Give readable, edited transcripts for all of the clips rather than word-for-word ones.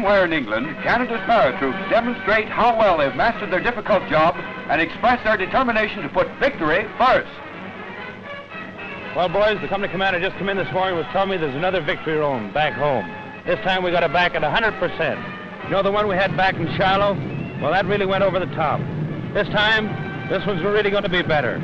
Somewhere in England, Canada's paratroops demonstrate how well they've mastered their difficult job and express their determination to put victory first. Well, boys, the company commander just came in this morning was telling me there's another victory room back home. This time we got it back at 100%. You know the one we had back in Shiloh? Well, that really went over the top. This time, this one's really going to be better.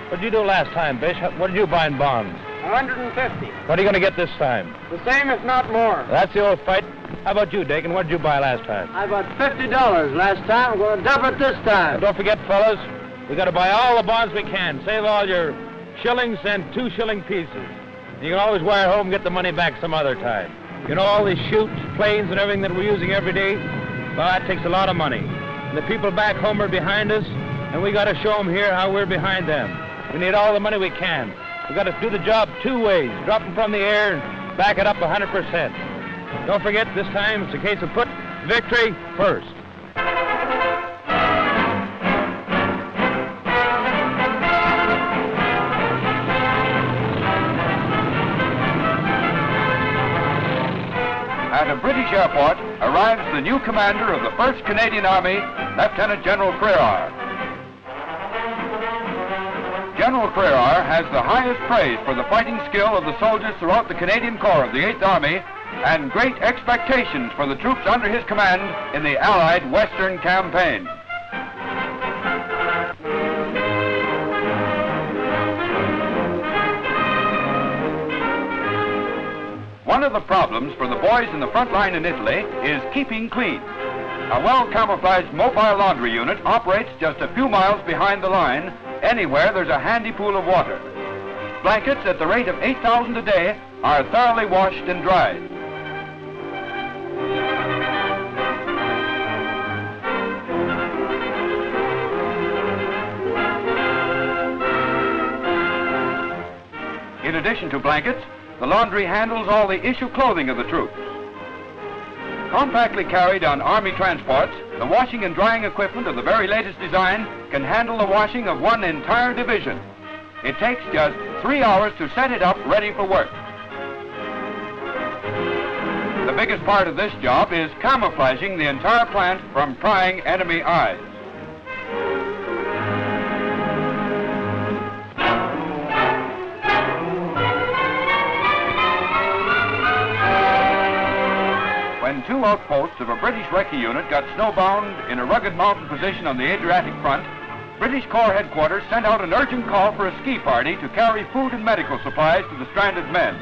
What did you do last time, Bish? What did you buy in bonds? 150. What are you going to get this time? The same, if not more. That's the old fight. How about you, Dakin? What did you buy last time? I bought $50 last time. I'm going to double it this time. And don't forget, fellas, we got to buy all the bonds we can. Save all your shillings and 2-shilling pieces. You can always wire home and get the money back some other time. You know, all these chutes, planes, and everything that we're using every day, well, that takes a lot of money. And the people back home are behind us, and we got to show them here how we're behind them. We need all the money we can. We got to do the job 2 ways, drop them from the air and back it up 100%. Don't forget, this time it's a case of put victory first. At a British airport arrives the new commander of the 1st Canadian Army, Lieutenant General Crerar. General Crerar has the highest praise for the fighting skill of the soldiers throughout the Canadian Corps of the 8th Army and great expectations for the troops under his command in the Allied Western Campaign. One of the problems for the boys in the front line in Italy is keeping clean. A well-camouflaged mobile laundry unit operates just a few miles behind the line. Anywhere there's a handy pool of water. Blankets at the rate of 8,000 a day are thoroughly washed and dried. In addition to blankets, the laundry handles all the issue clothing of the troops. Compactly carried on Army transports, the washing and drying equipment of the very latest design can handle the washing of one entire division. It takes just 3 hours to set it up ready for work. The biggest part of this job is camouflaging the entire plant from prying enemy eyes. When 2 outposts of a British recce unit got snowbound in a rugged mountain position on the Adriatic front, British Corps headquarters sent out an urgent call for a ski party to carry food and medical supplies to the stranded men.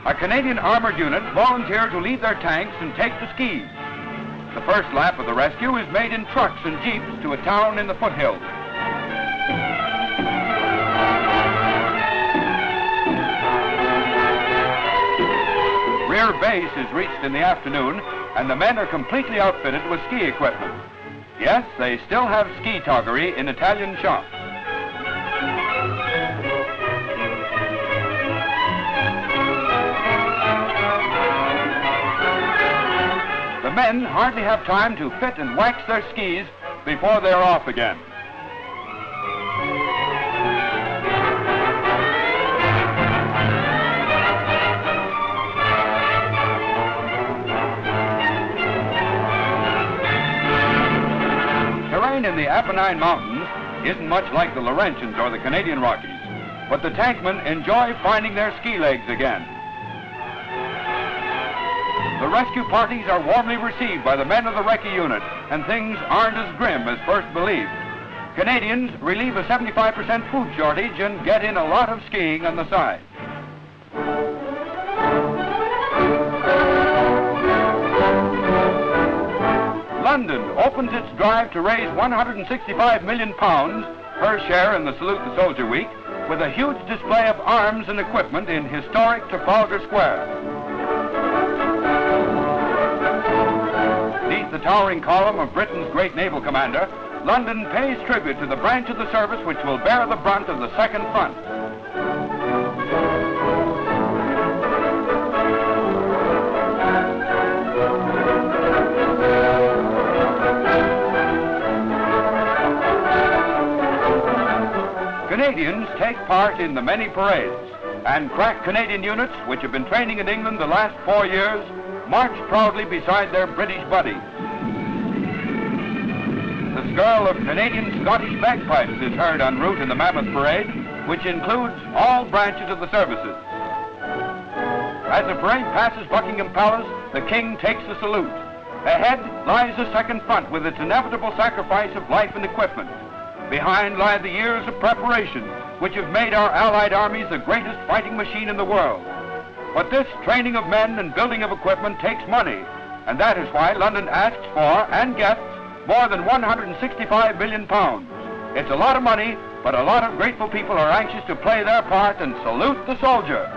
A Canadian armored unit volunteered to leave their tanks and take the skis. The first lap of the rescue is made in trucks and jeeps to a town in the foothills. Rear base is reached in the afternoon, and the men are completely outfitted with ski equipment. Yes, they still have ski toggery in Italian shops. The men hardly have time to fit and wax their skis before they're off again. In the Apennine Mountains isn't much like the Laurentians or the Canadian Rockies, but the tankmen enjoy finding their ski legs again. The rescue parties are warmly received by the men of the recce unit, and things aren't as grim as first believed. Canadians relieve a 75% food shortage and get in a lot of skiing on the side. London opens its drive to raise £165 million, her share in the Salute the Soldier Week, with a huge display of arms and equipment in historic Trafalgar Square. Beneath the towering column of Britain's great naval commander, London pays tribute to the branch of the service which will bear the brunt of the Second Front. Canadians take part in the many parades, and crack Canadian units, which have been training in England the last 4 years, march proudly beside their British buddies. The skirl of Canadian Scottish bagpipes is heard en route in the Mammoth Parade, which includes all branches of the services. As the parade passes Buckingham Palace, the King takes the salute. Ahead lies the second front with its inevitable sacrifice of life and equipment. Behind lie the years of preparation, which have made our Allied armies the greatest fighting machine in the world. But this training of men and building of equipment takes money, and that is why London asks for and gets more than 165 billion pounds. It's a lot of money, but a lot of grateful people are anxious to play their part and salute the soldier.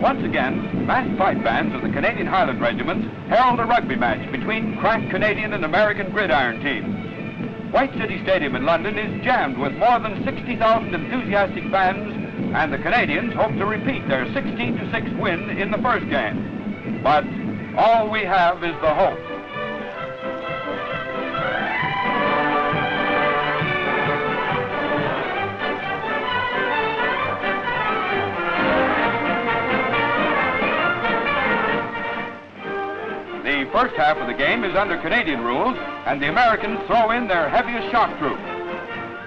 Once again, massed fight bands of the Canadian Highland Regiments herald a rugby match between crack Canadian and American gridiron teams. White City Stadium in London is jammed with more than 60,000 enthusiastic fans, and the Canadians hope to repeat their 16-6 win in the first game. But all we have is the hope. The first half of the game is under Canadian rules, and the Americans throw in their heaviest shock troops.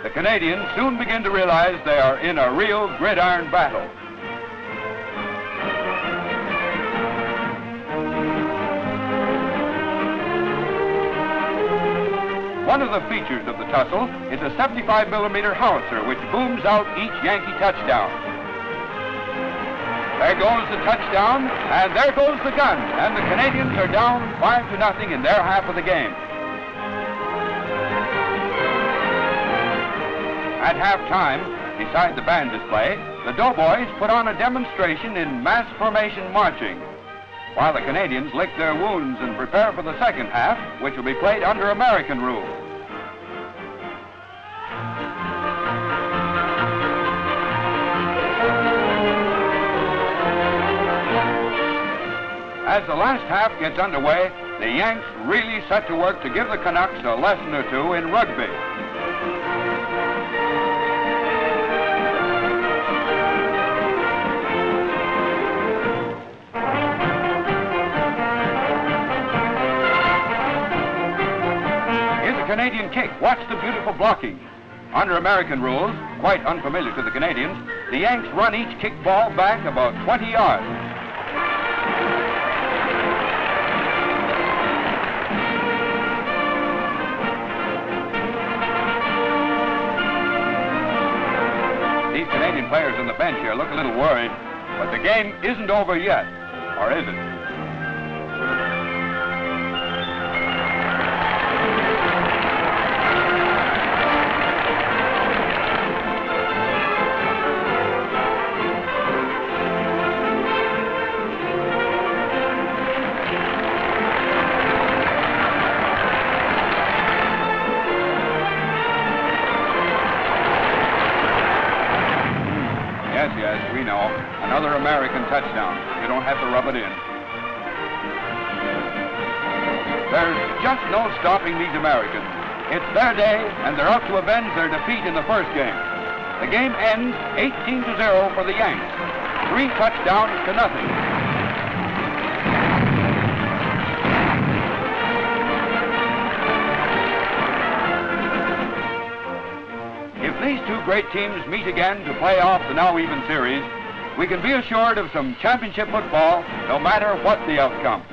The Canadians soon begin to realize they are in a real gridiron battle. One of the features of the tussle is a 75mm howitzer which booms out each Yankee touchdown. There goes the touchdown, and there goes the gun, and the Canadians are down 5-0 in their half of the game. At halftime, beside the band display, the Doughboys put on a demonstration in mass formation marching, while the Canadians lick their wounds and prepare for the second half, which will be played under American rules. As the last half gets underway, the Yanks really set to work to give the Canucks a lesson or two in rugby. Here's a Canadian kick. Watch the beautiful blocking. Under American rules, quite unfamiliar to the Canadians, the Yanks run each kick ball back about 20 yards. These Canadian players on the bench here look a little worried, but the game isn't over yet, or is it? Yes, we know. Another American touchdown. You don't have to rub it in. There's just no stopping these Americans. It's their day, and they're out to avenge their defeat in the first game. The game ends 18-0 for the Yanks. 3 touchdowns to nothing. If these two great teams meet again to play off the now even series, we can be assured of some championship football, no matter what the outcome.